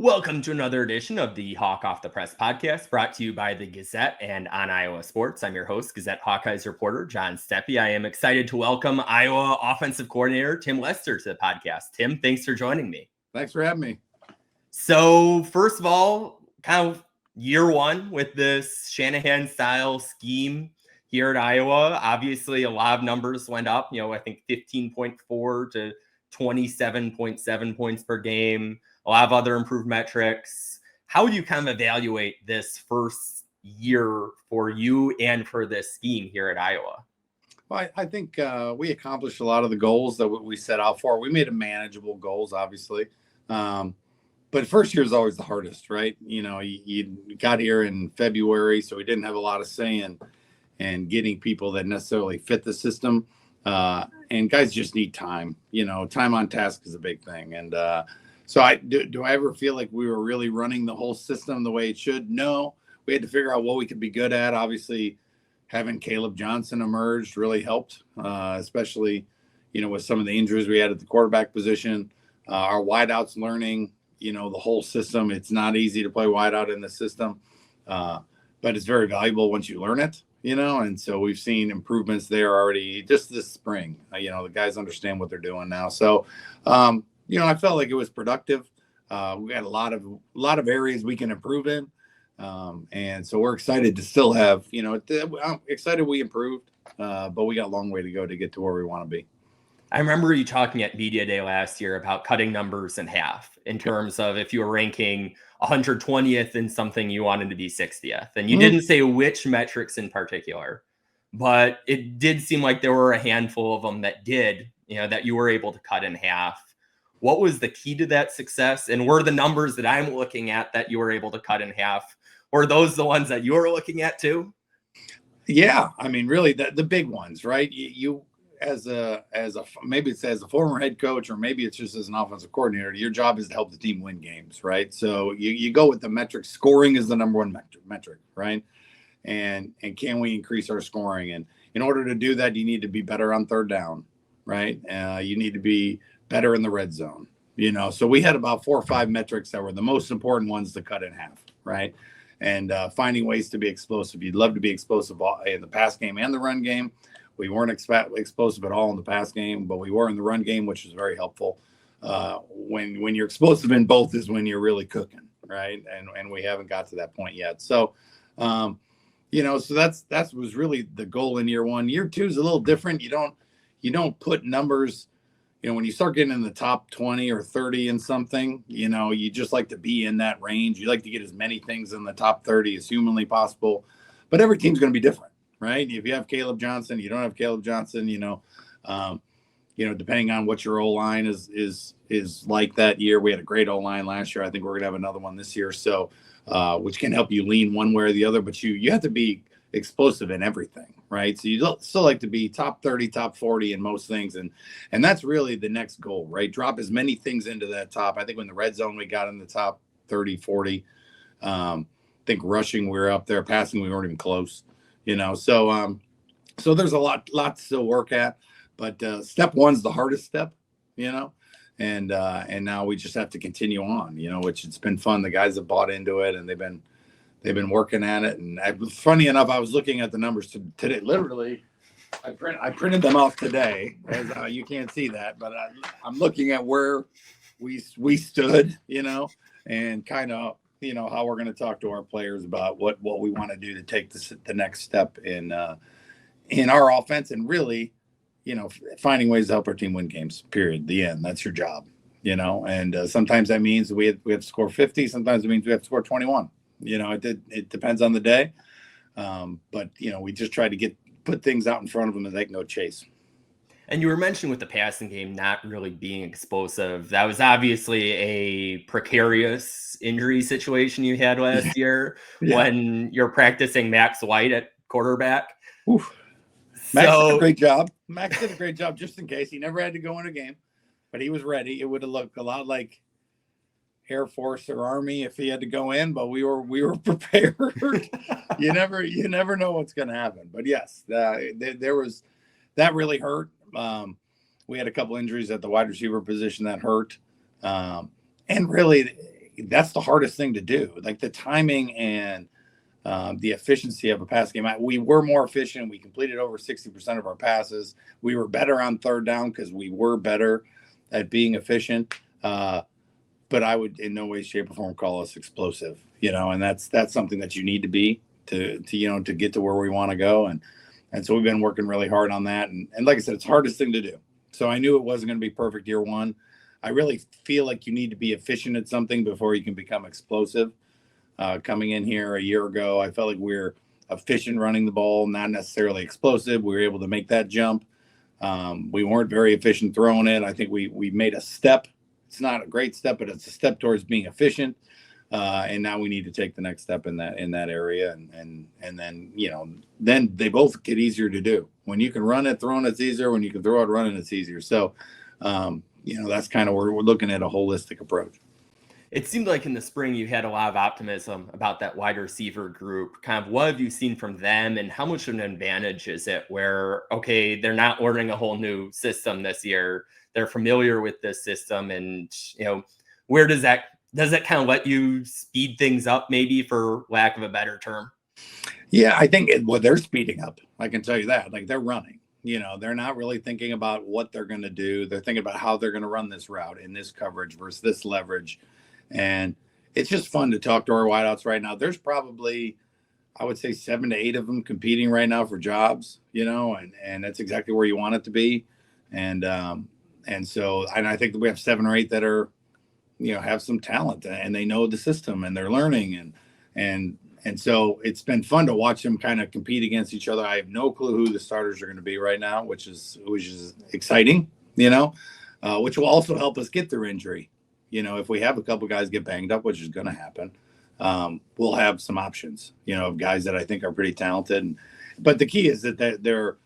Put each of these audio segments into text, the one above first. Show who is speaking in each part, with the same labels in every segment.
Speaker 1: Welcome to another edition of the Hawk Off the Press podcast, brought to you by the Gazette and on Iowa Sports. I'm your host, Gazette Hawkeyes reporter John Steppe. I am excited to welcome Iowa offensive coordinator Tim Lester to the podcast. Tim, thanks for joining me.
Speaker 2: Thanks for having me.
Speaker 1: So, first of all, kind of year one with this Shanahan style scheme here at Iowa. Obviously, a lot of numbers went up. I think 15.4 to 27.7 points per game. A lot of other improved metrics. How do you kind of evaluate this first year for you and for this scheme here at Iowa?
Speaker 2: Well, I think we accomplished a lot of the goals that we set out for. We made manageable goals, obviously. But first year is always the hardest, right? You got here in February, so we didn't have a lot of say in getting people that necessarily fit the system. And guys just need time. Time on task is a big thing. And so do I ever feel like we were really running the whole system the way it should? No. We had to figure out what we could be good at. Obviously, having Caleb Johnson emerged really helped, especially, with some of the injuries we had at the quarterback position. Our wideouts learning, the whole system. It's not easy to play wideout in the system, but it's very valuable once you learn it, and so we've seen improvements there already just this spring. The guys understand what they're doing now. So, I felt like it was productive. We had a lot of areas we can improve in. And so we're excited to still have, I'm excited we improved, but we got a long way to go to get to where we want to be.
Speaker 1: I remember you talking at Media Day last year about cutting numbers in half in terms of if you were ranking 120th in something, you wanted to be 60th. And you didn't say which metrics in particular, but it did seem like there were a handful of them that did, that you were able to cut in half. What was the key to that success? And were the numbers that I'm looking at that you were able to cut in half, were those the ones that you were looking at too?
Speaker 2: Yeah. I mean, really the big ones, right? You as maybe it's as a former head coach, or maybe it's just as an offensive coordinator, your job is to help the team win games, right? So you go with the metrics. Scoring is the number one metric, right? And can we increase our scoring? And in order to do that, you need to be better on third down, right? You need to be better in the red zone, so we had about 4 or 5 metrics that were the most important ones to cut in half, right? And finding ways to be explosive. You'd love to be explosive in the pass game and the run game. We weren't explosive at all in the pass game, but we were in the run game, which was very helpful. When you're explosive in both is when you're really cooking, right? And we haven't got to that point yet. So, so that was really the goal in year one. Year two is a little different. You don't put numbers. When you start getting in the top 20 or 30 in something, you just like to be in that range. You like to get as many things in the top 30 as humanly possible. But every team's going to be different, right? If you have Caleb Johnson, you don't have Caleb Johnson, depending on what your O-line is like that year. We had a great O-line last year. I think we're going to have another one this year. So, which can help you lean one way or the other. But you have to be explosive in everything, right? So you still like to be top 30, top 40 in most things. And that's really the next goal, right? Drop as many things into that top. I think when the red zone, we got in the top 30, 40. I think rushing, we were up there. Passing, we weren't even close, So there's a lot to still work at. But step one's the hardest step, and now we just have to continue on, which it's been fun. The guys have bought into it, and they've been working at it. And funny enough, I was looking at the numbers today. Literally, I printed them off today. As you can't see that, but I'm looking at where we stood, and kind of how we're going to talk to our players about what we want to do to take the next step in our offense, and really, finding ways to help our team win games. Period. The end. That's your job. And sometimes that means we have to score 50. Sometimes it means we have to score 21. It depends on the day. But, we just try to put things out in front of them and they can go chase.
Speaker 1: And you were mentioning with the passing game not really being explosive. That was obviously a precarious injury situation you had last year when you're practicing Max White at quarterback.
Speaker 2: Oof. Max did a great job. Max did a great job just in case. He never had to go in a game, but he was ready. It would have looked a lot like Air Force or Army if he had to go in, but we were prepared. You never know what's going to happen. But yes, there was that really hurt. We had a couple injuries at the wide receiver position that hurt. And really, that's the hardest thing to do. Like the timing and the efficiency of a pass game. We were more efficient. We completed over 60% of our passes. We were better on third down because we were better at being efficient. But I would in no way, shape, or form call us explosive, and that's something that you need to be to get to where we want to go. And so we've been working really hard on that. And like I said, it's the hardest thing to do. So I knew it wasn't going to be perfect year one. I really feel like you need to be efficient at something before you can become explosive. Coming in here a year ago, I felt like we were efficient running the ball, not necessarily explosive. We were able to make that jump. We weren't very efficient throwing it. I think we made a step. It's not a great step, but it's a step towards being efficient. And now we need to take the next step in that area. And then, then they both get easier to do. When you can run it, throwing it's easier. When you can throw it, running it's easier. So, that's kind of where we're looking at a holistic approach.
Speaker 1: It seemed like in the spring you had a lot of optimism about that wide receiver group. Kind of what have you seen from them, and how much of an advantage is it where, okay, they're not learning a whole new system this year. They're familiar with this system, and, where does that kind of let you speed things up, maybe, for lack of a better term?
Speaker 2: Yeah, I think they're speeding up. I can tell you that. Like, they're running. They're not really thinking about what they're going to do. They're thinking about how they're going to run this route in this coverage versus this leverage. And it's just fun to talk to our wideouts right now. There's probably, I would say, 7 to 8 of them competing right now for jobs, and that's exactly where you want it to be. And I think that we have 7 or 8 that are, have some talent and they know the system and they're learning. And so it's been fun to watch them kind of compete against each other. I have no clue who the starters are going to be right now, which is exciting, which will also help us get through injury. If we have a couple guys get banged up, which is going to happen, we'll have some options, of guys that I think are pretty talented. But the key is that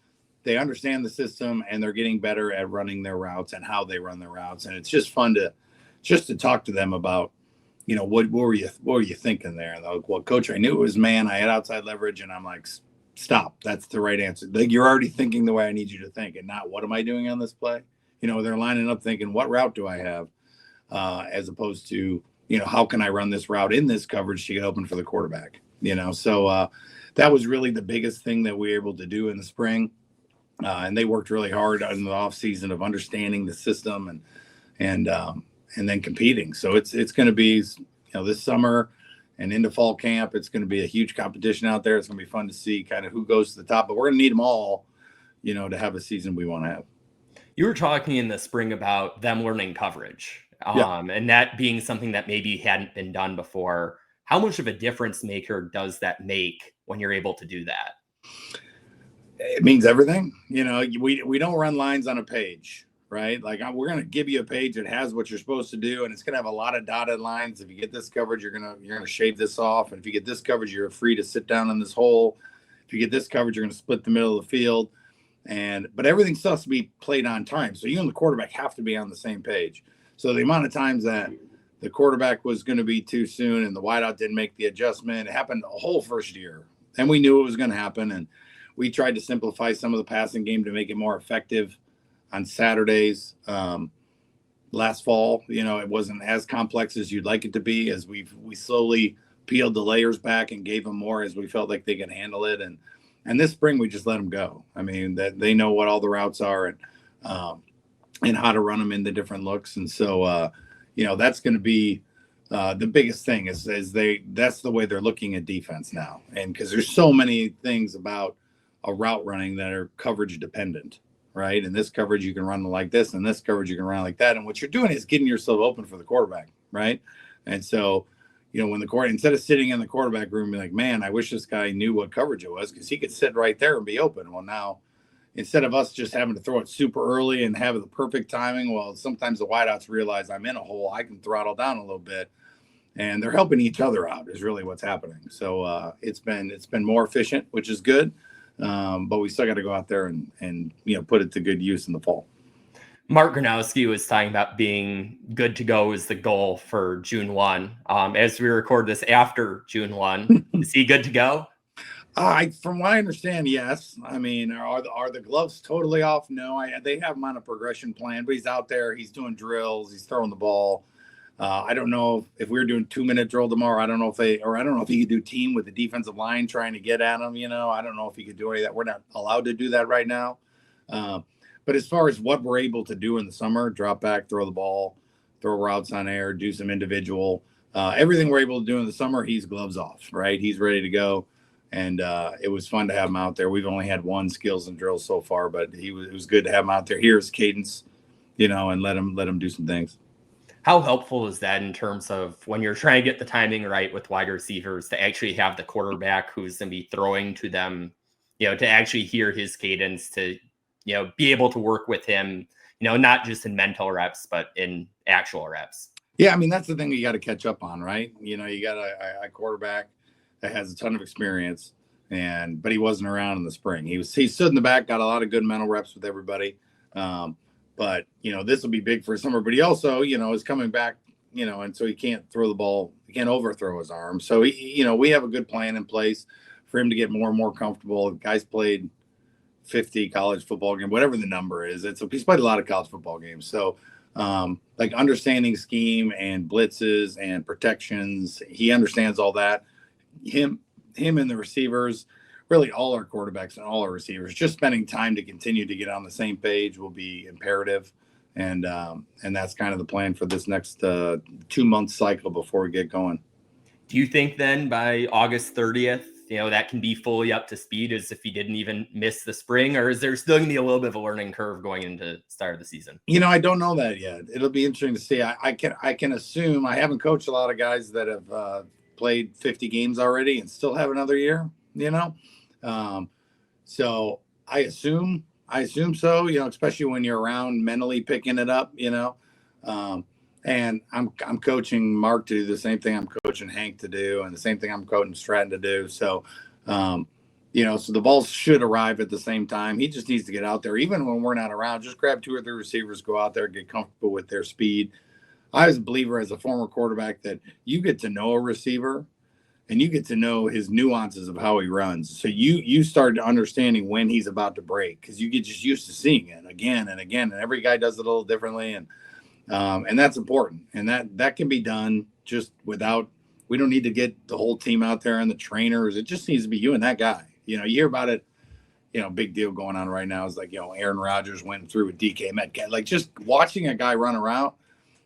Speaker 2: they understand the system and they're getting better at running their routes and how they run their routes. And it's just fun to talk to them about, what were you thinking there? And they're like, well, coach, I knew it was man. I had outside leverage. And I'm like, stop. That's the right answer. Like, you're already thinking the way I need you to think and not what am I doing on this play? They're lining up thinking, what route do I have? As opposed to, how can I run this route in this coverage to get open for the quarterback? So that was really the biggest thing that we were able to do in the spring. And they worked really hard in the off season of understanding the system and then competing. So it's going to be, this summer and into fall camp, it's going to be a huge competition out there. It's going to be fun to see kind of who goes to the top, but we're going to need them all, to have a season we want to have.
Speaker 1: You were talking in the spring about them learning coverage.
Speaker 2: Yeah.
Speaker 1: And that being something that maybe hadn't been done before. How much of a difference maker does that make when you're able to do that?
Speaker 2: It means everything. We don't run lines on a page, right? Like, we're going to give you a page that has what you're supposed to do, and it's going to have a lot of dotted lines. If you get this coverage, you're going to shave this off. And if you get this coverage, you're free to sit down in this hole. If you get this coverage, you're going to split the middle of the field. But everything still has to be played on time. So you and the quarterback have to be on the same page. So the amount of times that the quarterback was going to be too soon and the wideout didn't make the adjustment, it happened the whole first year. And we knew it was going to happen. And we tried to simplify some of the passing game to make it more effective on Saturdays. Last fall, it wasn't as complex as you'd like it to be, as we slowly peeled the layers back and gave them more as we felt like they could handle it. And this spring, we just let them go. I mean, that they know what all the routes are and how to run them in the different looks. And so, that's going to be the biggest thing is that's the way they're looking at defense now. And because there's so many things about a route running that are coverage dependent, right? And this coverage, you can run like this, and this coverage, you can run like that. And what you're doing is getting yourself open for the quarterback, right? And so, when the instead of sitting in the quarterback room and be like, man, I wish this guy knew what coverage it was, because he could sit right there and be open. Well, now, instead of us just having to throw it super early and have the perfect timing, well, sometimes the wideouts realize I'm in a hole. I can throttle down a little bit, and they're helping each other out is really what's happening. So it's been more efficient, which is good. But we still got to go out there and put it to good use in the fall.
Speaker 1: Mark Gronowski was talking about being good to go is the goal for June 1. As we record this after June 1, is he good to go?
Speaker 2: From what I understand, yes. I mean, are the gloves totally off? No, they have him on a progression plan, but he's out there. He's doing drills. He's throwing the ball. I don't know if we were doing 2-minute drill tomorrow. I don't know if he could do team with the defensive line trying to get at him. I don't know if he could do any of that. We're not allowed to do that right now. But as far as what we're able to do in the summer, drop back, throw the ball, throw routes on air, do some individual, everything we're able to do in the summer, he's gloves off, right? He's ready to go. And it was fun to have him out there. We've only had one skills and drills so far, but it was good to have him out there. Here's cadence, and let him do some things.
Speaker 1: How helpful is that in terms of when you're trying to get the timing right with wide receivers to actually have the quarterback who's going to be throwing to them, to actually hear his cadence, to, be able to work with him, not just in mental reps, but in actual reps?
Speaker 2: Yeah, I mean, that's the thing you got to catch up on, right? You got a quarterback that has a ton of experience, but he wasn't around in the spring. He stood in the back, got a lot of good mental reps with everybody. But, this will be big for summer. But he also, is coming back, and so he can't throw the ball. He can't overthrow his arm. So, we have a good plan in place for him to get more and more comfortable. The guy's played 50 college football games, whatever the number is. He's played a lot of college football games. So, understanding scheme and blitzes and protections, he understands all that. Him and the receivers, really all our quarterbacks and all our receivers, just spending time to continue to get on the same page will be imperative. And that's kind of the plan for this next 2-month cycle before we get going.
Speaker 1: Do you think then by August 30th, that can be fully up to speed as if he didn't even miss the spring, or is there still going to be a little bit of a learning curve going into the start of the season?
Speaker 2: I don't know that yet. It'll be interesting to see. I can assume. I haven't coached a lot of guys that have played 50 games already and still have another year, so I assume so, especially when you're around mentally picking it up, and I'm coaching Mark to do the same thing I'm coaching Hank to do, and the same thing I'm coaching Stratton to do. So, so the balls should arrive at the same time. He just needs to get out there. Even when we're not around, just grab 2 or 3 receivers, go out there, get comfortable with their speed. I was a believer as a former quarterback that you get to know a receiver and you get to know his nuances of how he runs. So you start understanding when he's about to break, because you get just used to seeing it again and again. And every guy does it a little differently. And that's important. And that can be done just without, we don't need to get the whole team out there and the trainers. It just needs to be you and that guy. You hear about it, big deal going on right now is like, Aaron Rodgers went through with DK Metcalf. Like just watching a guy run around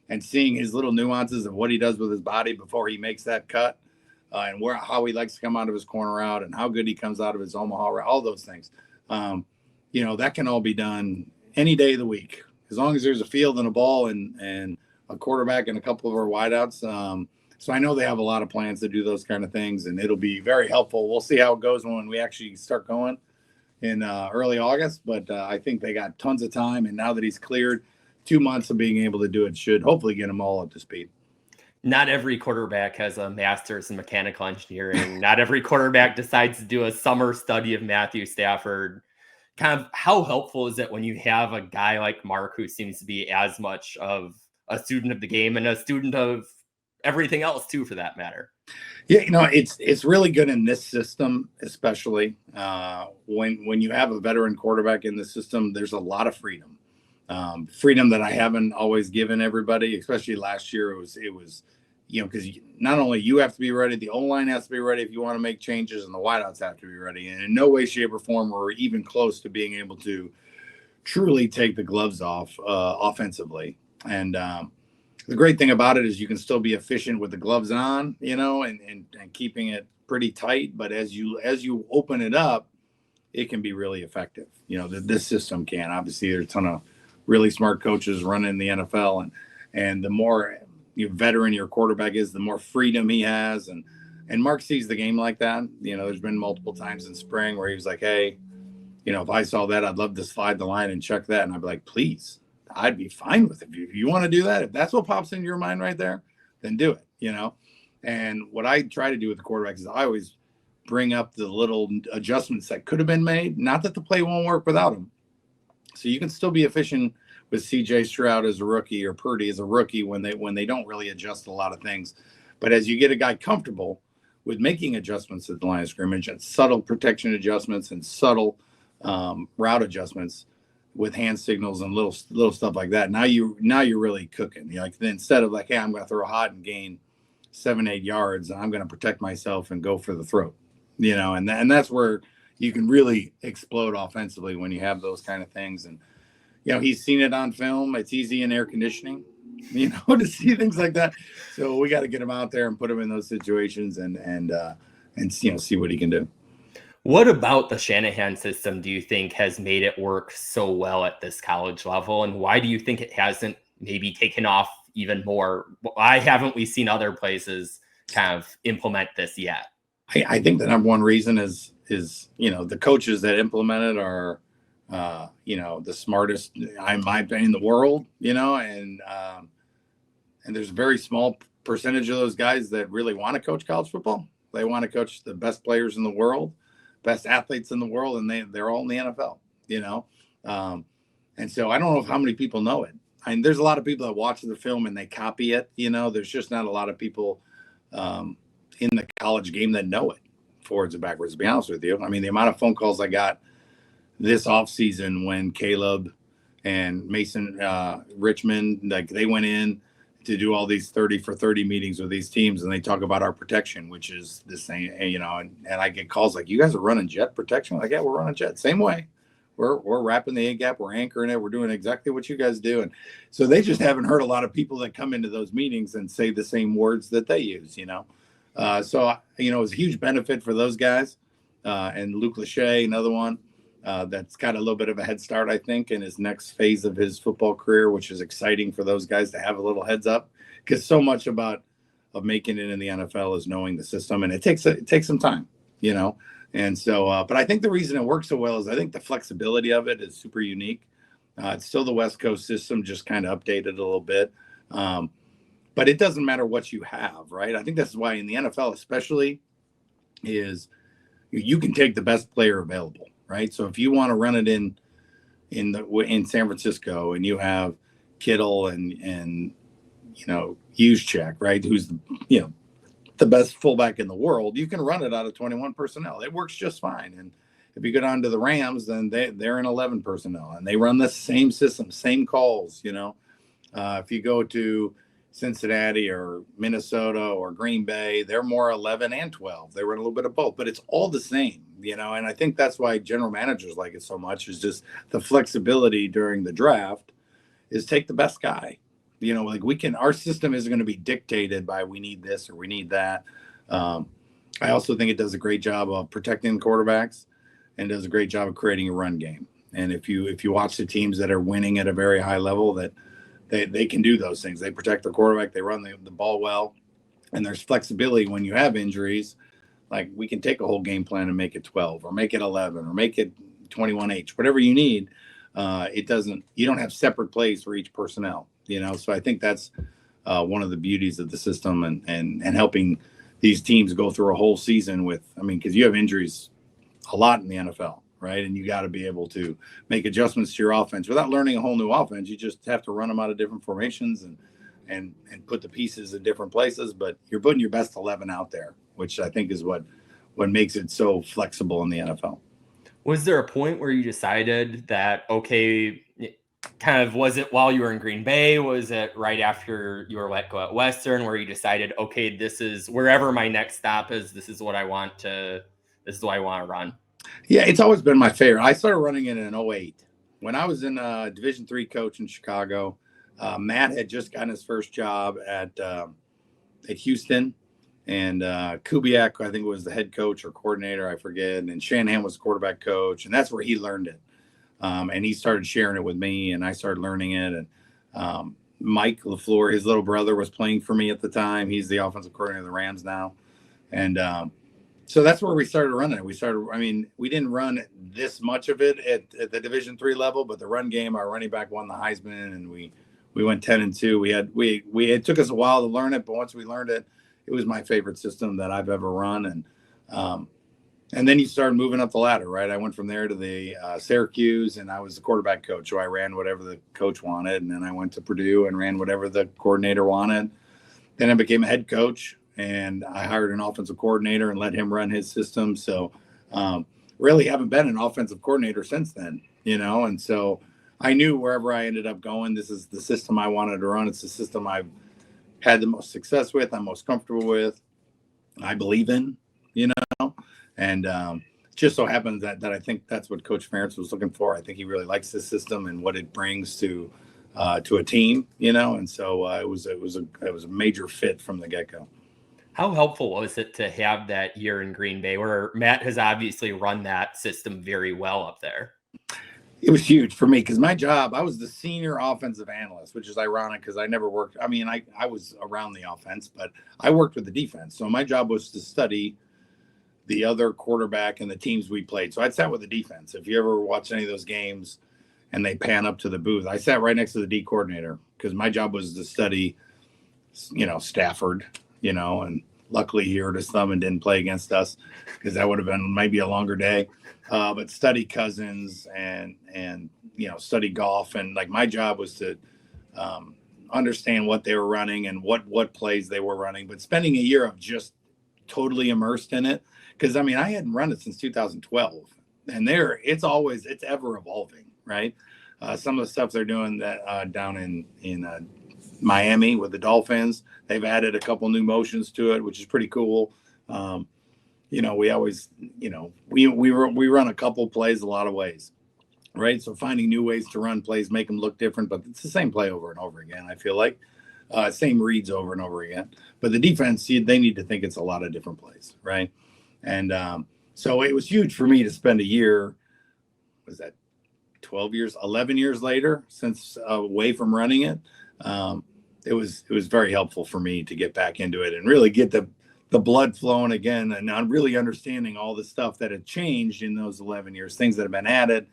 Speaker 2: and seeing his little nuances of what he does with his body before he makes that cut, and how he likes to come out of his corner route and how good he comes out of his Omaha route, all those things. That can all be done any day of the week, as long as there's a field and a ball and a quarterback and a couple of our wideouts. So I know they have a lot of plans to do those kind of things, and it'll be very helpful. We'll see how it goes when we actually start going in early August, but I think they got tons of time. And now that he's cleared, 2 months of being able to do it should hopefully get them all up to speed.
Speaker 1: Not every quarterback has a master's in mechanical engineering. Not every quarterback decides to do a summer study of Matthew Stafford. Kind of how helpful is it when you have a guy like Mark, who seems to be as much of a student of the game and a student of everything else too, for that matter?
Speaker 2: Yeah, it's really good in this system, especially when you have a veteran quarterback in the system. There's a lot of freedom. Freedom that I haven't always given everybody, especially last year. It was, because not only you have to be ready, the O-line has to be ready if you want to make changes, and the wideouts have to be ready. And in no way, shape, or form were we even close to being able to truly take the gloves off offensively. And the great thing about it is you can still be efficient with the gloves on, and keeping it pretty tight. But as you open it up, it can be really effective. This system can. Obviously, there's a ton of really smart coaches running the NFL, and the more veteran your quarterback is, the more freedom he has. And Mark sees the game like that. There's been multiple times in spring where he was like, hey, if I saw that, I'd love to slide the line and check that. And I'd be like, please, I'd be fine with it. If you want to do that, if that's what pops into your mind right there, then do it, And what I try to do with the quarterbacks is I always bring up the little adjustments that could have been made. Not that the play won't work without them. So you can still be efficient with CJ Stroud as a rookie or Purdy as a rookie when they don't really adjust a lot of things. But as you get a guy comfortable with making adjustments at the line of scrimmage and subtle protection adjustments and subtle route adjustments, with hand signals and little stuff like that. Now you're really cooking. Like instead of like, hey, I'm going to throw hot and gain 7-8 yards, and I'm going to protect myself and go for the throat, and that's where you can really explode offensively when you have those kind of things. And he's seen it on film. It's easy in air conditioning, to see things like that. So we got to get him out there and put him in those situations and see what he can do.
Speaker 1: What about the Shanahan system do you think has made it work so well at this college level? And why do you think it hasn't maybe taken off even more? Why haven't we seen other places kind of implement this yet?
Speaker 2: I think the number one reason is the coaches that implement it are, the smartest, in my opinion, in the world, and there's a very small percentage of those guys that really want to coach college football. They want to coach the best players in the world, best athletes in the world, and they're all in the NFL, and so I don't know how many people know it. There's a lot of people that watch the film and they copy it. There's just not a lot of people in the college game that know it forwards and backwards, to be honest with you. The amount of phone calls I got this offseason when Caleb and Mason Richmond, like they went in to do all these 30 for 30 meetings with these teams, and they talk about our protection, which is the same, and I get calls like, you guys are running jet protection? Like, yeah, we're running jet. Same way. We're wrapping the A gap. We're anchoring it. We're doing exactly what you guys do. And so they just haven't heard a lot of people that come into those meetings and say the same words that they use, So, it was a huge benefit for those guys. And Luke Lachey, another one that's got a little bit of a head start, I think, in his next phase of his football career, which is exciting for those guys to have a little heads up, because so much of making it in the NFL is knowing the system, and it takes some time, And so, but I think the reason it works so well is I think the flexibility of it is super unique. It's still the West Coast system, just kind of updated a little bit. But it doesn't matter what you have, right? I think that's why in the NFL especially is you can take the best player available, right? So if you want to run it in San Francisco and you have Kittle and Juszczyk, right, who's the best fullback in the world, you can run it out of 21 personnel. It works just fine. And if you go down to the Rams, then they're in 11 personnel and they run the same system, same calls. If you go to Cincinnati or Minnesota or Green Bay, they're more 11 and 12. They run a little bit of both, but it's all the same, and I think that's why general managers like it so much, is just the flexibility during the draft is take the best guy. Like our system isn't going to be dictated by we need this or we need that. I also think it does a great job of protecting quarterbacks and does a great job of creating a run game. And if you watch the teams that are winning at a very high level, that they can do those things. They protect their quarterback. They run the ball well. And there's flexibility when you have injuries. Like we can take a whole game plan and make it 12 or make it 11 or make it 21H, whatever you need. You don't have separate plays for each personnel, So I think that's one of the beauties of the system and helping these teams go through a whole season because you have injuries a lot in the NFL. Right. And you got to be able to make adjustments to your offense without learning a whole new offense. You just have to run them out of different formations and put the pieces in different places. But you're putting your best 11 out there, which I think is what makes it so flexible in the NFL.
Speaker 1: Was there a point where you decided that, okay, kind of, was it while you were in Green Bay? Was it right after you were let go at Western where you decided, okay, this is wherever my next stop is, this is what I want to run?
Speaker 2: Yeah, it's always been my favorite. I started running it in 2008. When I was in Division III coach in Chicago, Matt had just gotten his first job at Houston, and Kubiak, I think, was the head coach or coordinator, I forget, and Shanahan was the quarterback coach, and that's where he learned it. And he started sharing it with me, and I started learning it. And Mike LaFleur, his little brother, was playing for me at the time. He's the offensive coordinator of the Rams now. And so that's where we started running it. We didn't run this much of it at the Division III level, but the run game, our running back won the Heisman, and we went 10-2. It took us a while to learn it, but once we learned it, it was my favorite system that I've ever run. And then you start moving up the ladder, right? I went from there to the Syracuse, and I was the quarterback coach, so I ran whatever the coach wanted. And then I went to Purdue and ran whatever the coordinator wanted. Then I became a head coach, and I hired an offensive coordinator and let him run his system. So really haven't been an offensive coordinator since then, And so I knew wherever I ended up going, this is the system I wanted to run. It's the system I've had the most success with, I'm most comfortable with, I believe in, you know, and just so happens that I think that's what Coach Ferentz was looking for. I think he really likes this system and what it brings to a team, you know, and so it was a major fit from the get-go.
Speaker 1: How helpful was it to have that year in Green Bay where Matt has obviously run that system very well up there?
Speaker 2: It was huge for me because my job, I was the senior offensive analyst, which is ironic because I never worked. I mean, I was around the offense, but I worked with the defense. So my job was to study the other quarterback and the teams we played. So I'd sat with the defense. If you ever watch any of those games and they pan up to the booth, I sat right next to the D coordinator because my job was to study, you know, Stafford, you know, and luckily he hurt his thumb and didn't play against us because that would have been maybe a longer day. But study Cousins and you know, study golf. And like my job was to understand what they were running and what plays they were running. But spending a year of just totally immersed in it, because I mean, I hadn't run it since 2012, and it's ever evolving, right? Some of the stuff they're doing that down in Miami with the Dolphins, they've added a couple new motions to it, which is pretty cool. You know, we always, you know, we run a couple plays a lot of ways, right? So finding new ways to run plays, make them look different, but it's the same play over and over again. I feel like same reads over and over again. But the defense, they need to think it's a lot of different plays, right? And so it was huge for me to spend a year. Was that 12 years, 11 years later since away from running it? It was very helpful for me to get back into it and really get the blood flowing again, and I'm really understanding all the stuff that had changed in those 11 years, things that have been added.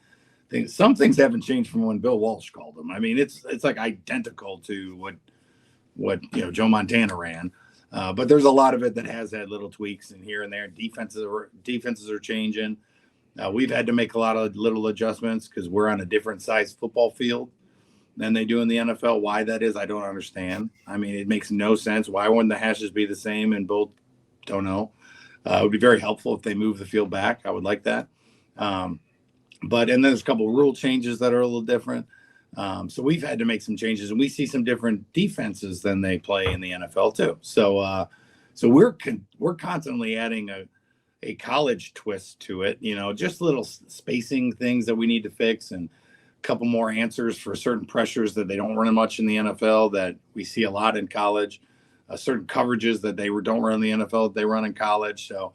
Speaker 2: Some things haven't changed from when Bill Walsh called them. I mean, it's like identical to what you know Joe Montana ran, but there's a lot of it that has had little tweaks in here and there. Defenses are changing. We've had to make a lot of little adjustments because we're on a different size football field than they do in the NFL. Why that is, I don't understand. I mean, it makes no sense. Why wouldn't the hashes be the same in both? Don't know. It would be very helpful if they move the field back. I would like that. But and there's a couple of rule changes that are a little different. So we've had to make some changes, and we see some different defenses than they play in the NFL too. So we're constantly adding a college twist to it. You know, just little spacing things that we need to fix, and a couple more answers for certain pressures that they don't run much in the NFL that we see a lot in college. Certain coverages that they don't run in the NFL that they run in college. So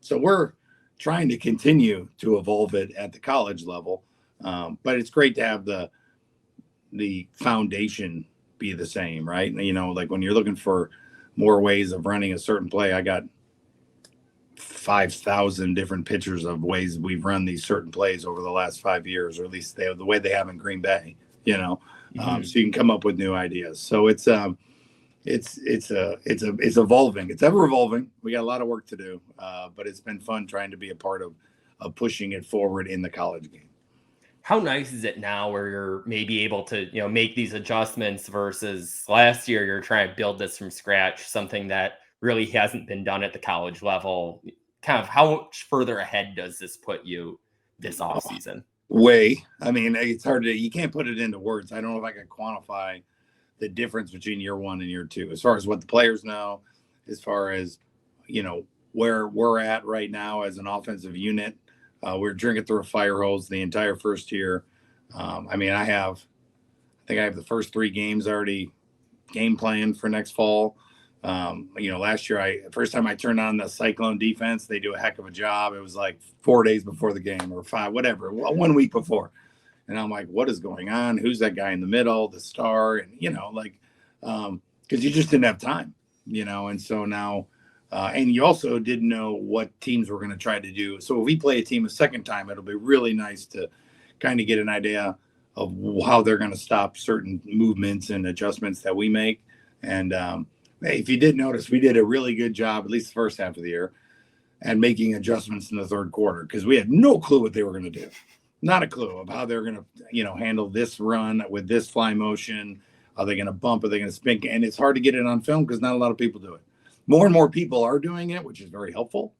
Speaker 2: we're trying to continue to evolve it at the college level. But it's great to have the foundation be the same, right? You know, like when you're looking for more ways of running a certain play, I got 5,000 different pictures of ways we've run these certain plays over the last 5 years, or at least the way they have in Green Bay, you know. So you can come up with new ideas. So it's evolving. It's ever evolving. We got a lot of work to do, but it's been fun trying to be a part of pushing it forward in the college game.
Speaker 1: How nice is it now where you're maybe able to, you know, make these adjustments versus last year you're trying to build this from scratch, something that really hasn't been done at the college level? Kind of how much further ahead does this put you this offseason?
Speaker 2: Way. I mean, it's hard you can't put it into words. I don't know if I can quantify the difference between year one and year two, as far as what the players know, as far as, you know, where we're at right now as an offensive unit. We're drinking through a fire hose the entire first year. I mean, I think I have the first 3 games already game planned for next fall. You know, last year, first time I turned on the Cyclone defense, they do a heck of a job. It was like 4 days before the game or 5, whatever, 1 week before. And I'm like, what is going on? Who's that guy in the middle, the star? And, you know, like, because you just didn't have time, you know. And so now, and you also didn't know what teams were going to try to do. So if we play a team a second time, it'll be really nice to kind of get an idea of how they're going to stop certain movements and adjustments that we make. And if you did notice, we did a really good job, at least the first half of the year, at making adjustments in the third quarter because we had no clue what they were going to do. Not a clue of how they're going to, you know, handle this run with this fly motion. Are they going to bump? Are they going to spin? And it's hard to get it on film because not a lot of people do it. More and more people are doing it, which is very helpful.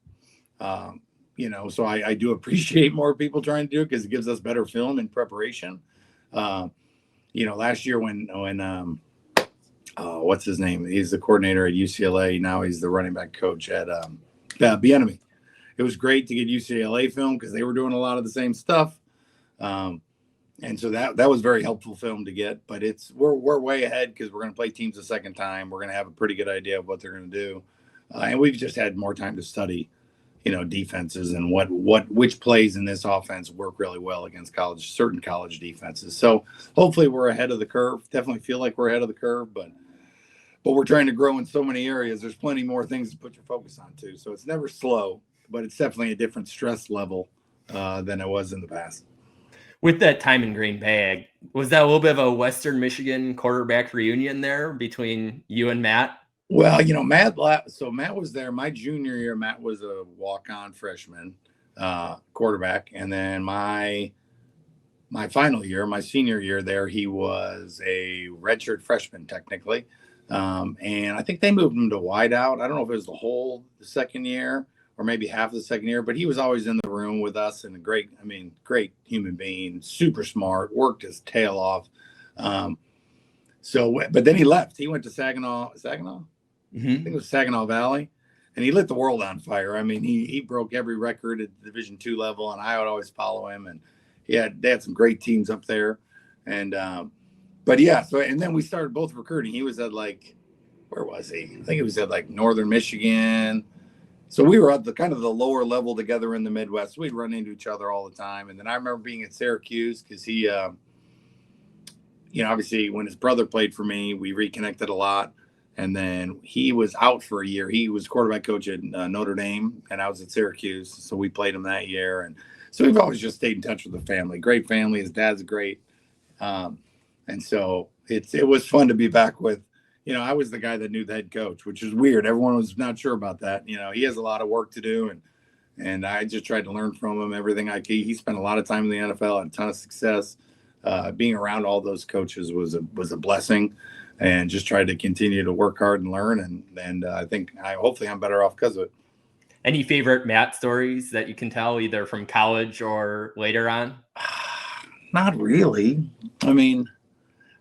Speaker 2: You know, so I do appreciate more people trying to do it because it gives us better film in preparation. Last year when what's his name? He's the coordinator at UCLA. Now he's the running back coach at Bieniemy. It was great to get UCLA film because they were doing a lot of the same stuff. And so that was very helpful film to get, but we're way ahead because we're going to play teams a second time. We're going to have a pretty good idea of what they're going to do. And we've just had more time to study, defenses and which plays in this offense work really well against certain college defenses. So hopefully we're ahead of the curve. Definitely feel like we're ahead of the curve, but we're trying to grow in so many areas. There's plenty more things to put your focus on too. So it's never slow, but it's definitely a different stress level than it was in the past.
Speaker 1: With that time in Green Bay, was that a little bit of a Western Michigan quarterback reunion there between you and Matt?
Speaker 2: Well, Matt was there my junior year. Matt was a walk-on freshman quarterback. And then my final year, my senior year there, he was a redshirt freshman technically. And I think they moved him to wideout. I don't know if it was the second year or maybe half of the second year, but he was always in the room with us and great human being, super smart, worked his tail off. But then he left. He went to Saginaw. Mm-hmm. I think it was Saginaw Valley, and he lit the world on fire. I mean, he broke every record at the Division II level, and I would always follow him. And they had some great teams up there. And and then we started both recruiting. He was at where was he? I think he was at Northern Michigan. So we were at the kind of the lower level together in the Midwest. We'd run into each other all the time. And then I remember being at Syracuse because he, obviously when his brother played for me, we reconnected a lot. And then he was out for a year. He was quarterback coach at Notre Dame, and I was at Syracuse. So we played him that year. And so we've always just stayed in touch with the family. Great family. His dad's great. And so it was fun to be back with. I was the guy that knew the head coach, which is weird. Everyone was not sure about that. He has a lot of work to do, and I just tried to learn from him everything I could. He spent a lot of time in the NFL, had a ton of success. Being around all those coaches was a blessing, and just tried to continue to work hard and learn. And I think hopefully I'm better off because of it.
Speaker 1: Any favorite Matt stories that you can tell either from college or later on?
Speaker 2: Not really. I mean,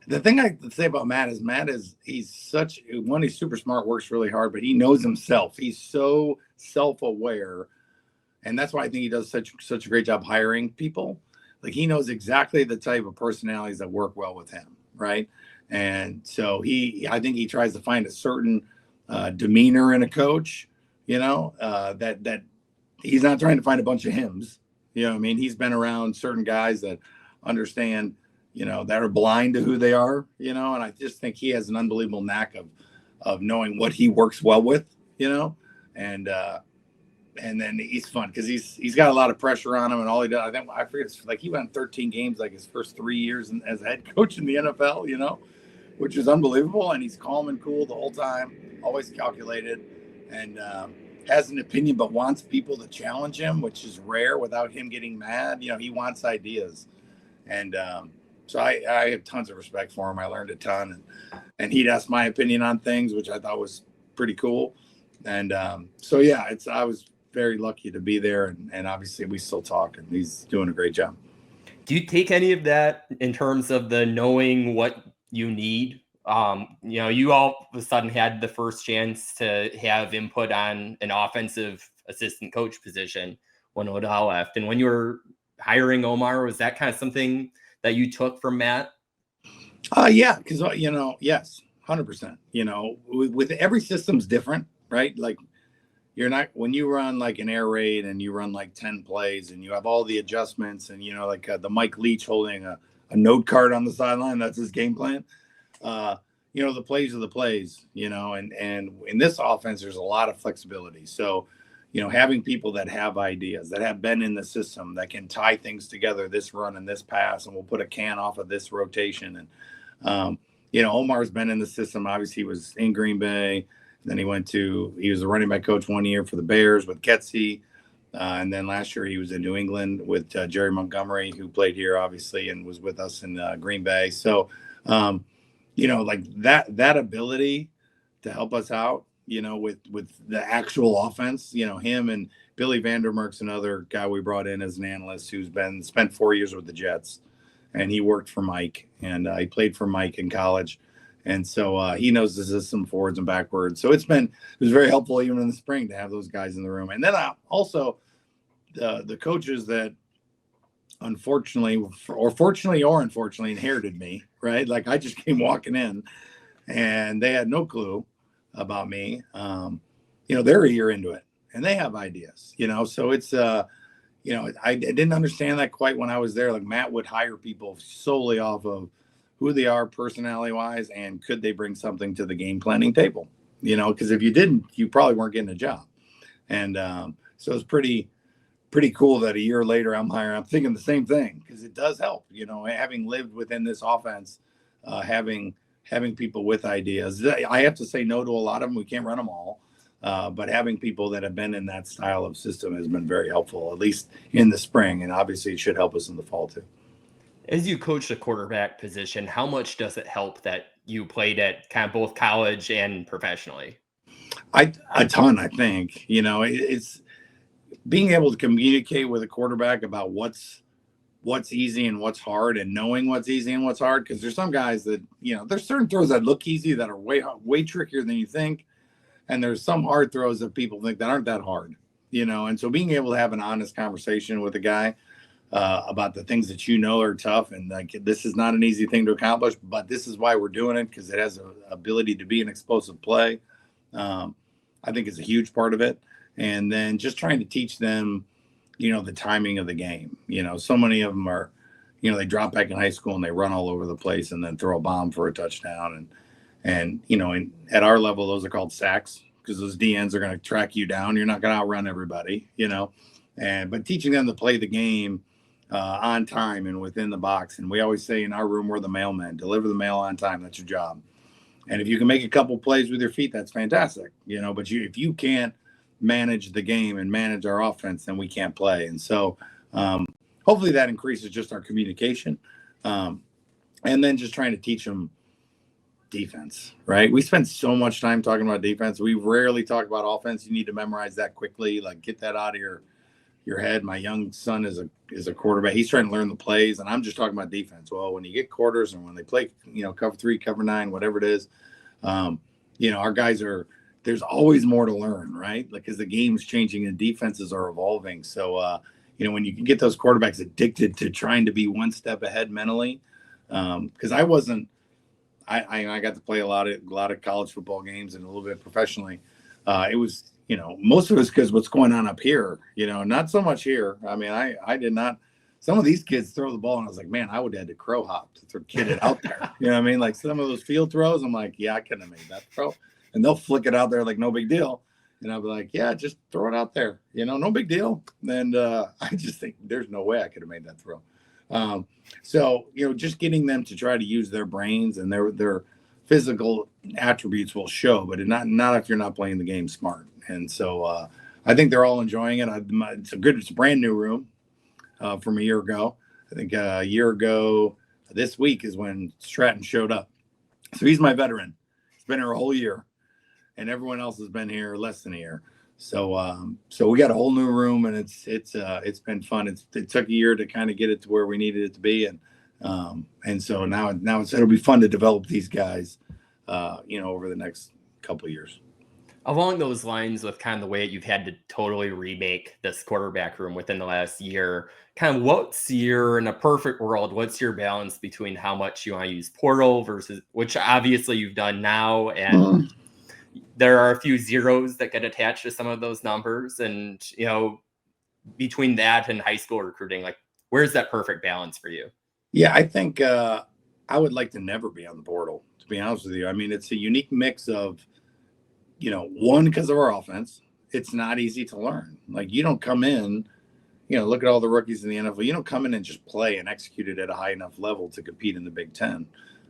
Speaker 2: the thing I say about Matt is he's super smart, works really hard, but he knows himself. He's so self-aware. And that's why I think he does such a great job hiring people. He knows exactly the type of personalities that work well with him. Right. And so I think he tries to find a certain demeanor in a coach, that he's not trying to find a bunch of hymns. I mean, he's been around certain guys that understand, that are blind to who they are, and I just think he has an unbelievable knack of knowing what he works well with, and then he's fun because he's got a lot of pressure on him, and all he does, I forget, he went 13 games his first 3 years as a head coach in the NFL, which is unbelievable. And he's calm and cool the whole time, always calculated, and has an opinion, but wants people to challenge him, which is rare without him getting mad. He wants ideas. And so I have tons of respect for him. I learned a ton, and he'd ask my opinion on things, which I thought was pretty cool. And I was very lucky to be there, and obviously we still talk, and he's doing a great job.
Speaker 1: Do you take any of that in terms of the knowing what you need? You all of a sudden had the first chance to have input on an offensive assistant coach position when Odell left. And when you were hiring Omar, was that kind of something that you took from Matt?
Speaker 2: Yeah, because, yes, 100%. With every system's different, right? You're not, when you run an air raid and you run 10 plays and you have all the adjustments and, the Mike Leach holding a note card on the sideline, that's his game plan. The plays are the plays, and in this offense, there's a lot of flexibility. So, having people that have ideas, that have been in the system, that can tie things together, this run and this pass, and we'll put a can off of this rotation. And, Omar's been in the system. Obviously, he was in Green Bay. Then he was the running back coach 1 year for the Bears with Ketsy. And then last year he was in New England with Jerry Montgomery, who played here, obviously, and was with us in Green Bay. So, that ability to help us out, with the actual offense, him and Billy Vandermerk's another guy we brought in as an analyst who's spent 4 years with the Jets. and he worked for Mike, and he played for Mike in college. And so he knows the system forwards and backwards. So it was very helpful even in the spring to have those guys in the room. And then also the coaches that unfortunately or unfortunately inherited me, right? Like I just came walking in and they had no clue about me. They're a year into it and they have ideas, so it's, I didn't understand that quite when I was there. Like Matt would hire people solely off of who they are personality wise and could they bring something to the game planning table, because if you didn't, you probably weren't getting a job. And so it's pretty cool that a year later I'm thinking the same thing, because it does help, having lived within this offense, having people with ideas. I have to say no to a lot of them. We can't run them all. But having people that have been in that style of system has been very helpful, at least in the spring. And obviously it should help us in the fall too.
Speaker 1: As you coach the quarterback position, how much does it help that you played at kind of both college and professionally?
Speaker 2: A ton, I think. It's being able to communicate with a quarterback about what's easy and what's hard, and knowing what's easy and what's hard. Because there's some guys that, there's certain throws that look easy that are way trickier than you think. And there's some hard throws that people think that aren't that hard, and so being able to have an honest conversation with a guy about the things that are tough, and like, this is not an easy thing to accomplish, but this is why we're doing it, because it has an ability to be an explosive play. I think is a huge part of it. And then just trying to teach them, the timing of the game. So many of them are, they drop back in high school and they run all over the place and then throw a bomb for a touchdown. And at our level, those are called sacks, because those DNs are going to track you down. You're not going to outrun everybody, but teaching them to play the game on time and within the box. And we always say in our room, we're the mailmen. Deliver the mail on time. That's your job. And if you can make a couple plays with your feet, that's fantastic, but if you can't manage the game and manage our offense, then we can't play. And so hopefully that increases just our communication. And then just trying to teach them defense, right? We spend so much time talking about defense. We rarely talk about offense. You need to memorize that quickly, like get that out of your head. My young son is a quarterback. He's trying to learn the plays, and I'm just talking about defense. Well, when you get quarters and when they play, cover 3, cover 9, whatever it is, our guys there's always more to learn, right? Like, as the game's changing and defenses are evolving. So, when you can get those quarterbacks addicted to trying to be one step ahead mentally, because I wasn't, I got to play a lot of college football games and a little bit professionally. It was, most of it was because what's going on up here, not so much here. I mean, I did not. Some of these kids throw the ball, and I was like, man, I would have had to crow hop to get it out there. You know what I mean? Like some of those field throws, I'm like, yeah, I couldn't have made that throw. And they'll flick it out there like no big deal. And I'll be like, yeah, just throw it out there. No big deal. And I just think there's no way I could have made that throw. So, just getting them to try to use their brains and their physical attributes will show, but not if you're not playing the game smart. And so I think they're all enjoying it. It's a brand new room from a year ago. I think a year ago this week is when Stratton showed up. So he's my veteran. He's been here a whole year, and everyone else has been here less than a year. So we got a whole new room, and it's been fun. It took a year to kind of get it to where we needed it to be, and so now it'll be fun to develop these guys, over the next couple of years.
Speaker 1: Along those lines, with kind of the way you've had to totally remake this quarterback room within the last year, kind of in a perfect world, what's your balance between how much you want to use portal versus, which obviously you've done now, and there are a few zeros that get attached to some of those numbers, and between that and high school recruiting, like, where's that perfect balance for you?
Speaker 2: Yeah, I think I would like to never be on the portal, to be honest with you. I mean, it's a unique mix of, one, because of our offense, it's not easy to learn. Like, you don't come in, look at all the rookies in the NFL. You don't come in and just play and execute it at a high enough level to compete in the Big Ten.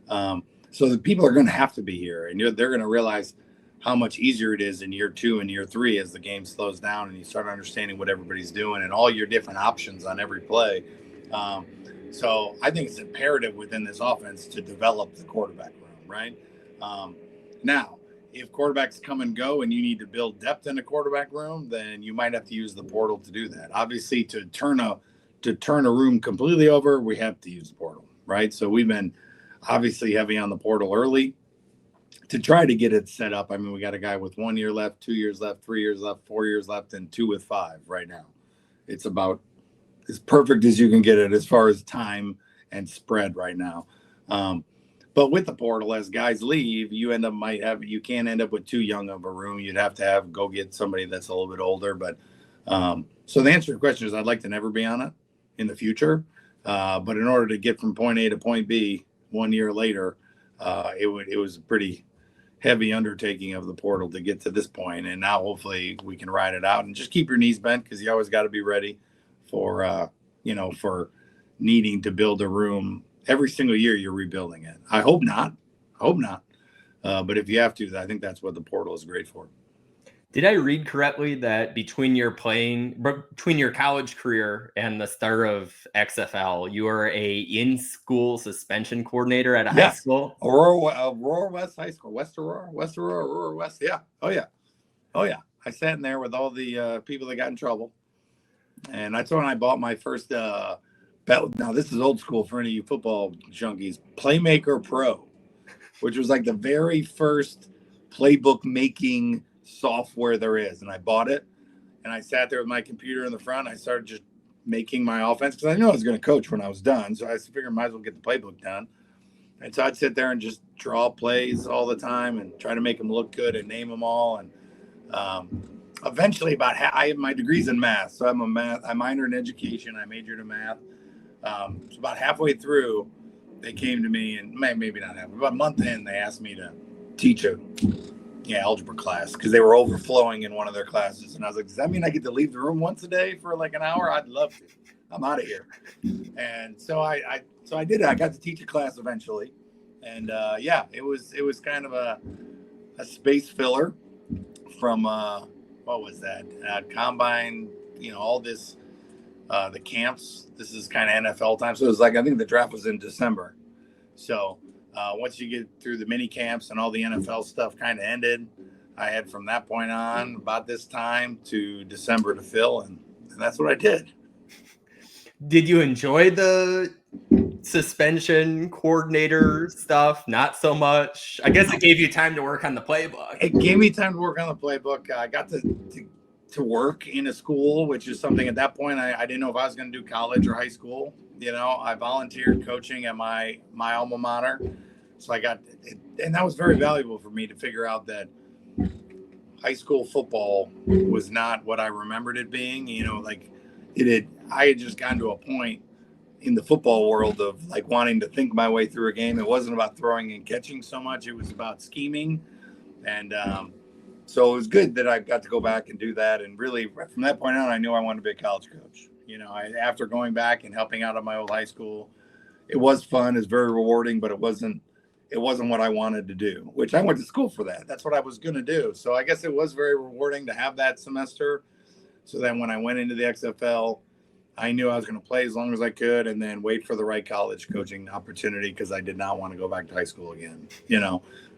Speaker 2: So the people are going to have to be here, and they're going to realize how much easier it is in year 2 and year 3 as the game slows down and you start understanding what everybody's doing and all your different options on every play. So I think it's imperative within this offense to develop the quarterback room, right? Now, if quarterbacks come and go and you need to build depth in the quarterback room, then you might have to use the portal to do that. Obviously, to turn a room completely over, we have to use the portal. right? So we've been obviously heavy on the portal early to try to get it set up. I mean, we got a guy with 1 year left, 2 years left, 3 years left, 4 years left, and 2 with 5 right now. It's about as perfect as you can get it as far as time and spread right now. But with the portal, as guys leave, you can't end up with too young of a room. You'd have to go get somebody that's a little bit older. But so the answer to your question is I'd like to never be on it in the future. But in order to get from point A to point B 1 year later, it was a pretty heavy undertaking of the portal to get to this point. And now hopefully we can ride it out and just keep your knees bent, because you always got to be ready for needing to build a room. Every single year you're rebuilding it. I hope not. But if you have to, I think that's what the portal is great for.
Speaker 1: Did I read correctly that between your college career and the start of XFL, you were a in-school suspension coordinator at a high school?
Speaker 2: Aurora West High School, Aurora West. Yeah. Oh yeah. I sat in there with all the people that got in trouble, and that's when I bought my first. Now this is old school for any of you football junkies. Playmaker Pro, which was like the very first playbook making software there is, and I bought it, and I sat there with my computer in the front. I started just making my offense because I knew I was going to coach when I was done, so I figured I might as well get the playbook done. And so I'd sit there and just draw plays all the time and try to make them look good and name them all. And eventually, I have my degrees in math, so I minored in education. I majored in math. So about halfway through, they came to me, and maybe not halfway, about a month in, they asked me to teach a algebra class because they were overflowing in one of their classes. And I was like, does that mean I get to leave the room once a day for like an hour? I'd love to. I'm out of here. And so I did it. I got to teach a class eventually. And it was kind of a space filler from what was that? Combine, all this, the camps. This is kind of NFL time. So it was like, I think the draft was in December. So once you get through the mini camps and all the NFL stuff kind of ended, I had from that point on about this time to December to fill, and that's what I did.
Speaker 1: Did you enjoy the suspension coordinator stuff? Not so much. I guess it gave you time to work on the playbook.
Speaker 2: It gave me time to work on the playbook. I got to work in a school, which is something at that point I didn't know if I was going to do college or high school. I volunteered coaching at my alma mater. So I got it, and that was very valuable for me to figure out that high school football was not what I remembered it being. I had just gotten to a point in the football world of like wanting to think my way through a game. It wasn't about throwing and catching so much. It was about scheming. And so it was good that I got to go back and do that. And really from that point on, I knew I wanted to be a college coach. After going back and helping out at my old high school, it was fun. It's very rewarding, but it wasn't what I wanted to do, which I went to school for that. That's what I was going to do. So I guess it was very rewarding to have that semester. So then when I went into the XFL, I knew I was going to play as long as I could and then wait for the right college coaching opportunity because I did not want to go back to high school again,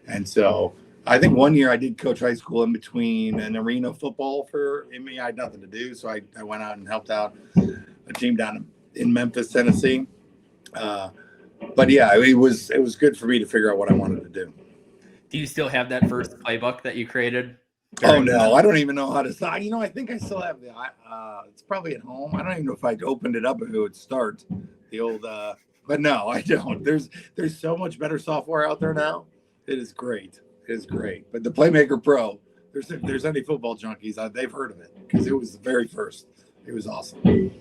Speaker 2: And so I think 1 year I did coach high school in between an arena football I had nothing to do. So I went out and helped out a team down in Memphis, Tennessee. But yeah, it was good for me to figure out what I wanted to do.
Speaker 1: Do you still have that first playbook that you created?
Speaker 2: Oh no, I don't even know how to start. I think I still have it's probably at home. I don't even know if I opened it up if it would start the old but no, I don't. There's so much better software out there now. It is great. But the Playmaker Pro, if there's any football junkies, they've heard of it because it was the very first. It was awesome.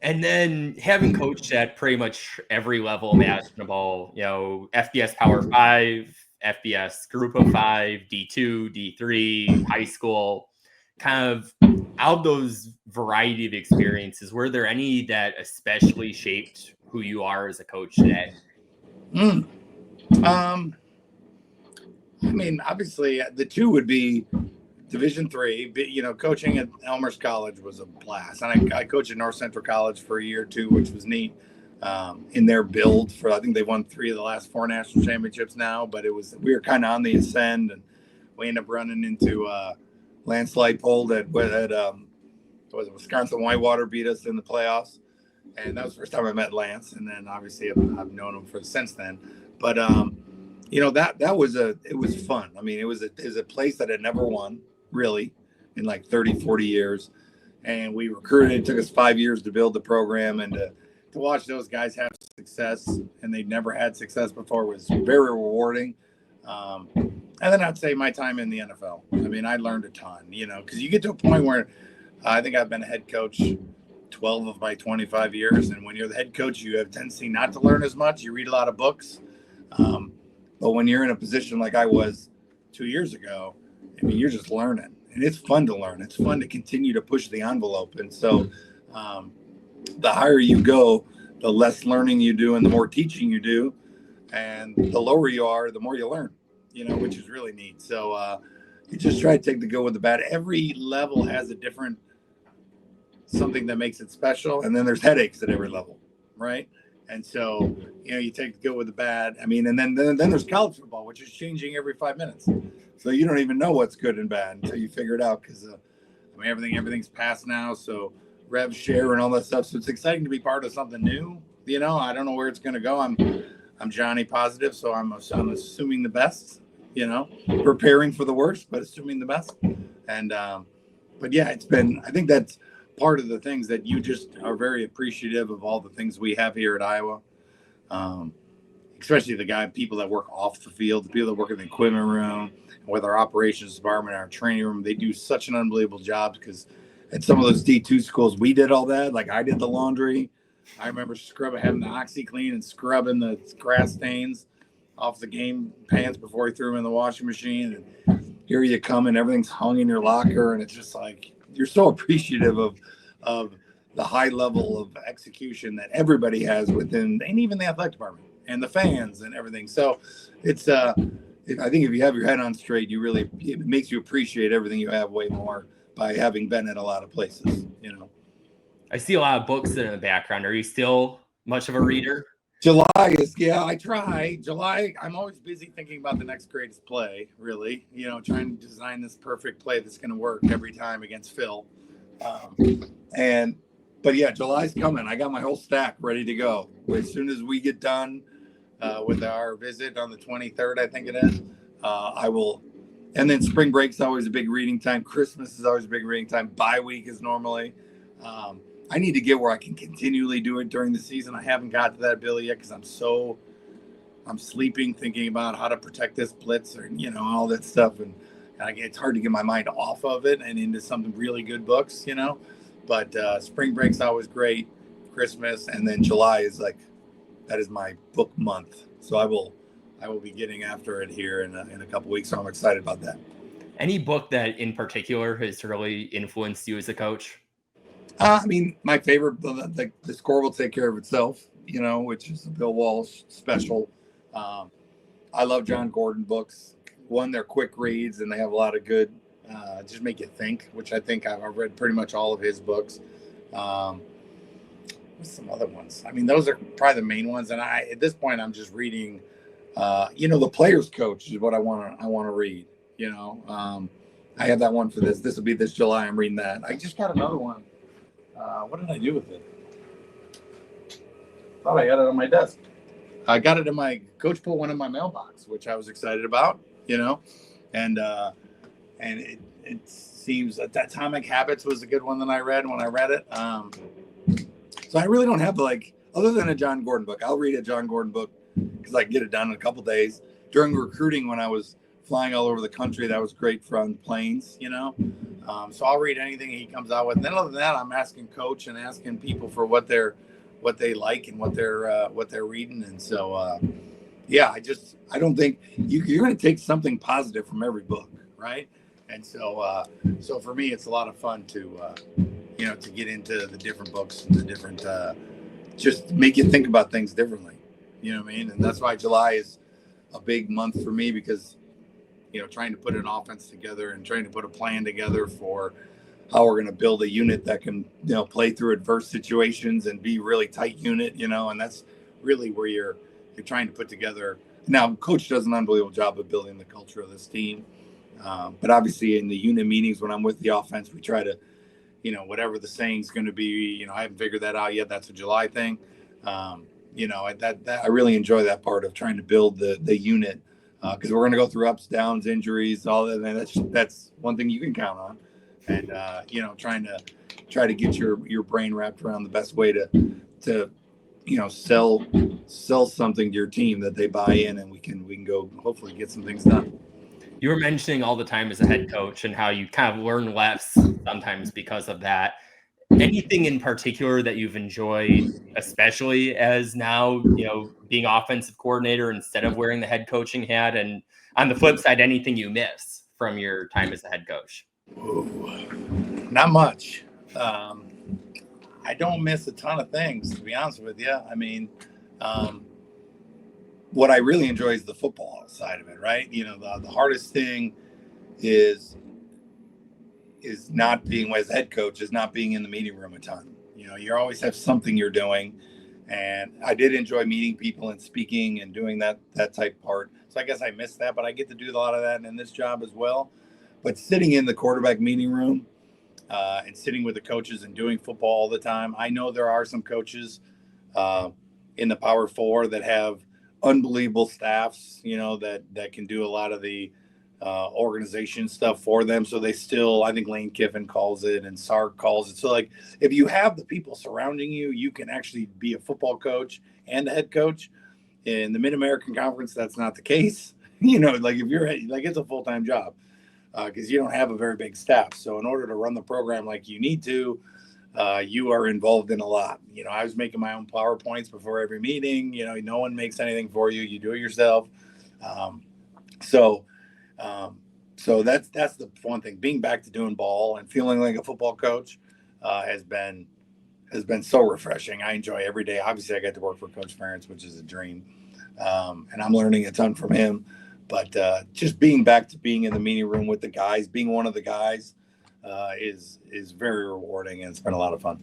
Speaker 1: And then having coached at pretty much every level imaginable, FBS Power 5, FBS Group of 5, D2, D3, high school, kind of out of those variety of experiences, were there any that especially shaped who you are as a coach today?
Speaker 2: Obviously the two would be Division III. Coaching at Elmhurst College was a blast. And I coached at North Central College for a year or two, which was neat. In their build I think they won 3 of the last 4 national championships now, but we were kind of on the ascend, and we ended up running into Lance Leipold at Wisconsin Whitewater beat us in the playoffs. And that was the first time I met Lance. And then obviously I've known him since then. But, that was fun. I mean, it was a place that had never won really in like 30, 40 years. And we recruited. It took us 5 years to build the program, and to watch those guys have success, and they'd never had success before, was very rewarding. And then I'd say my time in the NFL. I mean, I learned a ton, because you get to a point where I think I've been a head coach 12 of my 25 years. And when you're the head coach, you have a tendency not to learn as much. You read a lot of books. But when you're in a position like I was 2 years ago, I mean, you're just learning. And it's fun to learn. It's fun to continue to push the envelope. And so the higher you go, the less learning you do and the more teaching you do. And the lower you are, the more you learn, which is really neat. So you just try to take the good with the bad. Every level has a different something that makes it special. And then there's headaches at every level, right? And so, you take the good with the bad. I mean, and then there's college football, which is changing every 5 minutes. So you don't even know what's good and bad until you figure it out, because everything's passed now. So rev share and all that stuff. So it's exciting to be part of something new. I don't know where it's going to go. I'm Johnny positive, so I'm assuming the best. Preparing for the worst, but assuming the best. And but yeah, I think that's part of the things that you just are very appreciative of, all the things we have here at Iowa. Especially people that work off the field, the people that work in the equipment room, with our operations department, our training room. They do such an unbelievable job, because at some of those D2 schools, we did all that. Like, I did the laundry. I remember having the OxyClean and scrubbing the grass stains off the game pants before he threw them in the washing machine. And here you come, and everything's hung in your locker. And it's just like, you're so appreciative of the high level of execution that everybody has within, and even the athletic department and the fans and everything. So it's I think if you have your head on straight, it makes you appreciate everything you have way more by having been at a lot of places.
Speaker 1: I see a lot of books in the background. Are you still much of a reader?
Speaker 2: I try. July, I'm always busy thinking about the next greatest play, really. Trying to design this perfect play that's going to work every time against Phil. But yeah, July's coming. I got my whole stack ready to go. As soon as we get done with our visit on the 23rd, I think it is, I will. And then spring break's always a big reading time. Christmas is always a big reading time. Bye week is normally. I need to get where I can continually do it during the season. I haven't got to that ability yet, because I'm sleeping thinking about how to protect this blitz, or all that stuff, and it's hard to get my mind off of it and into some really good books, But spring break's always great. Christmas, and then July is that is my book month. So I will be getting after it here in a couple weeks. So I'm excited about that.
Speaker 1: Any book that in particular has really influenced you as a coach?
Speaker 2: I mean, my favorite, the score will take care of itself, which is a Bill Walsh special. I love John Gordon books. One, they're quick reads, and they have a lot of good, just make you think, which I think I've read pretty much all of his books. What's some other ones? I mean, those are probably the main ones. And at this point, I'm just reading, The Player's Coach is what I want to read. I have that one for this. This will be this July. I'm reading that. I just got another one. What did I do with it? Thought I had it on my desk. I got it in my coach put one in my mailbox, which I was excited about, and it seems that Atomic Habits was a good one that I read when I read it. So I really don't have other than a John Gordon book. I'll read a John Gordon book because I can get it done in a couple days. During recruiting, when I was flying all over the country, that was great for on planes, So I'll read anything he comes out with. And then other than that, I'm asking coach and asking people for what they like and what they're reading. And so, I don't think you're going to take something positive from every book, right? And so, so for me, it's a lot of fun to get into the different books and the different, just make you think about things differently. You know what I mean? And that's why July is a big month for me, because trying to put an offense together and trying to put a plan together for how we're going to build a unit that can, play through adverse situations and be really tight unit, and that's really where you're trying to put together. Now, coach does an unbelievable job of building the culture of this team. But obviously in the unit meetings, when I'm with the offense, we try to, whatever the saying's going to be. I haven't figured that out yet. That's a July thing. I really enjoy that part of trying to build the unit, because we're going to go through ups, downs, injuries, all that. And that's one thing you can count on. And try to get your brain wrapped around the best way to sell something to your team that they buy in, and we can go hopefully get some things done.
Speaker 1: You were mentioning all the time as a head coach and how you kind of learn less sometimes because of that. Anything in particular that you've enjoyed, especially as now, being offensive coordinator instead of wearing the head coaching hat? And on the flip side, anything you miss from your time as a head coach?
Speaker 2: Ooh, not much. I don't miss a ton of things, to be honest with you. I mean, what I really enjoy is the football side of it, right? The hardest thing is not being, as head coach, is not being in the meeting room a ton. You always have something you're doing. And I did enjoy meeting people and speaking and doing that type part. So I guess I missed that, but I get to do a lot of that in this job as well. But sitting in the quarterback meeting room and sitting with the coaches and doing football all the time. I know there are some coaches in the Power Four that have unbelievable staffs, that can do a lot of the organization stuff for them. So they still, I think Lane Kiffin calls it and Sark calls it. So like, if you have the people surrounding you, you can actually be a football coach and a head coach. In the Mid-American Conference, that's not the case. Like if you're like, it's a full-time job because you don't have a very big staff. So in order to run the program like you need to, you are involved in a lot. I was making my own PowerPoints before every meeting. No one makes anything for you. You do it yourself. So that's the one thing. Being back to doing ball and feeling like a football coach has been so refreshing. I enjoy every day. Obviously, I get to work for Coach Ferentz, which is a dream, and I'm learning a ton from him. But just being back to being in the meeting room with the guys, being one of the guys, is very rewarding, and it's been a lot of fun.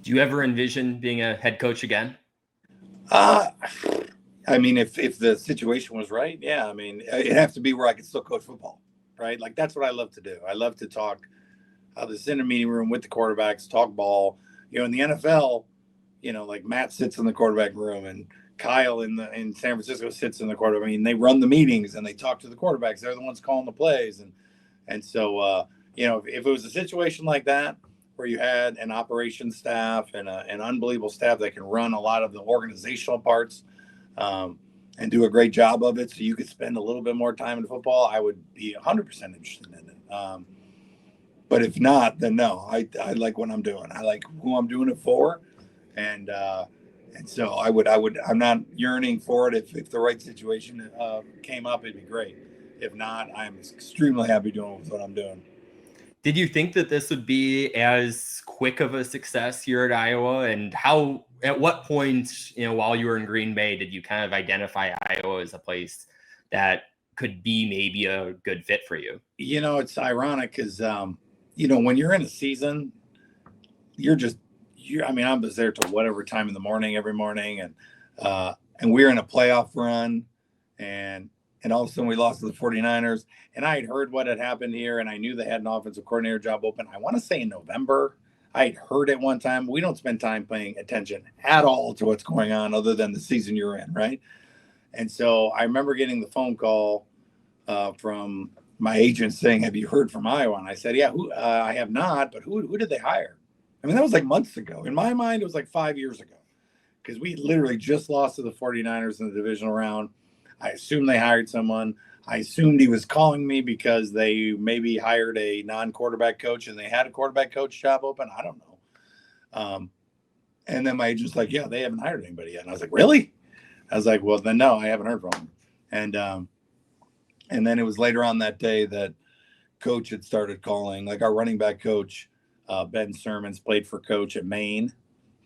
Speaker 1: Do you ever envision being a head coach again?
Speaker 2: I mean, if the situation was right, yeah. I mean, it'd have to be where I could still coach football, right? Like, that's what I love to do. I love to talk, this in a meeting room with the quarterbacks, talk ball. In the NFL, like Matt sits in the quarterback room and Kyle in San Francisco sits in the quarterback. I mean, they run the meetings and they talk to the quarterbacks. They're the ones calling the plays. And so, if it was a situation like that, where you had an operations staff and an unbelievable staff that can run a lot of the organizational parts, and do a great job of it, so you could spend a little bit more time in football, I would be 100% interested in it. But if not, then no. I like what I'm doing. I like who I'm doing it for, and so I'm not yearning for it. If the right situation came up, it'd be great. If not, I'm extremely happy doing what I'm doing.
Speaker 1: Did you think that this would be as quick of a success here at Iowa? And at what point, while you were in Green Bay, did you kind of identify Iowa as a place that could be maybe a good fit for you?
Speaker 2: It's ironic because, when you're in a season, I was there till whatever time in the morning, every morning. And we're in a playoff run, and all of a sudden we lost to the 49ers. And I had heard what had happened here, and I knew they had an offensive coordinator job open. I want to say in November. I had heard it one time. We don't spend time paying attention at all to what's going on other than the season you're in, right? And so I remember getting the phone call from my agent saying, "Have you heard from Iowa?" And I said, "Yeah, I have not, but who did they hire?" I mean, that was like months ago. In my mind, it was like 5 years ago, because we literally just lost to the 49ers in the divisional round. I assumed they hired someone. I assumed he was calling me because they maybe hired a non-quarterback coach and they had a quarterback coach job open. I don't know. And then my agent's like, "Yeah, they haven't hired anybody yet." And I was like, "Really?" I was like, "Well, then no, I haven't heard from them." And then it was later on that day that coach had started calling. Like, our running back coach, Ben Sermons, played for coach at Maine.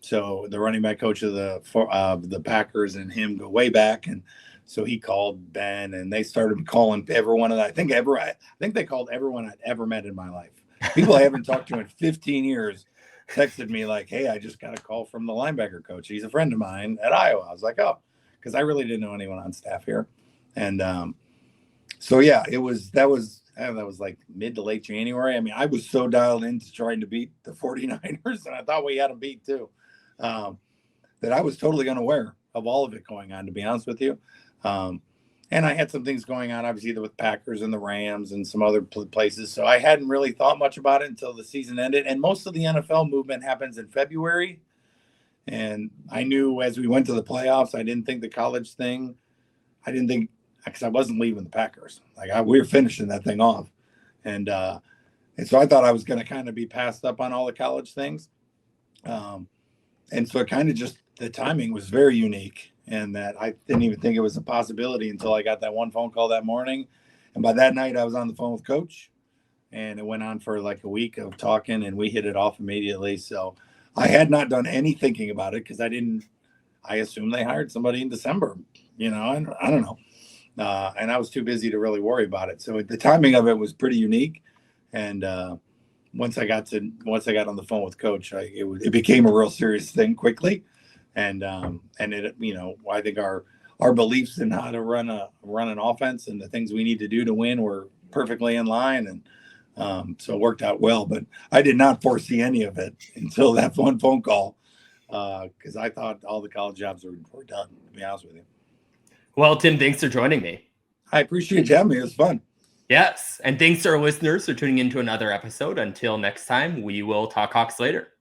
Speaker 2: So the running back coach of the Packers and him go way back. And so he called Ben, and they started calling everyone. And I think they called everyone I'd ever met in my life. People I haven't talked to in 15 years texted me like, "Hey, I just got a call from the linebacker coach. He's a friend of mine at Iowa." I was like, "Oh," because I really didn't know anyone on staff here. And so yeah, that was and that was like mid to late January. I mean, I was so dialed into trying to beat the 49ers, and I thought we had them beat too, that I was totally unaware of all of it going on, to be honest with you. And I had some things going on, obviously, with Packers and the Rams and some other places. So I hadn't really thought much about it until the season ended. And most of the NFL movement happens in February. And I knew as we went to the playoffs, I didn't think the college thing, because I wasn't leaving the Packers. We were finishing that thing off. And so I thought I was going to kind of be passed up on all the college things. And so it kind of just, the timing was very unique. And that I didn't even think it was a possibility until I got that one phone call that morning. And by that night, I was on the phone with Coach. And it went on for like a week of talking, and we hit it off immediately. So I had not done any thinking about it because I assumed they hired somebody in December, and I don't know. And I was too busy to really worry about it. So the timing of it was pretty unique. And once I got on the phone with Coach, it became a real serious thing quickly. And it, I think our beliefs in how to run an offense and the things we need to do to win were perfectly in line. And so it worked out well, but I did not foresee any of it until that one phone call. Cause I thought all the college jobs were done, to be honest with you.
Speaker 1: Well, Tim, thanks for joining me.
Speaker 2: I appreciate you having me. It was fun.
Speaker 1: Yes. And thanks to our listeners for tuning into another episode. Until next time, we will talk Hawks later.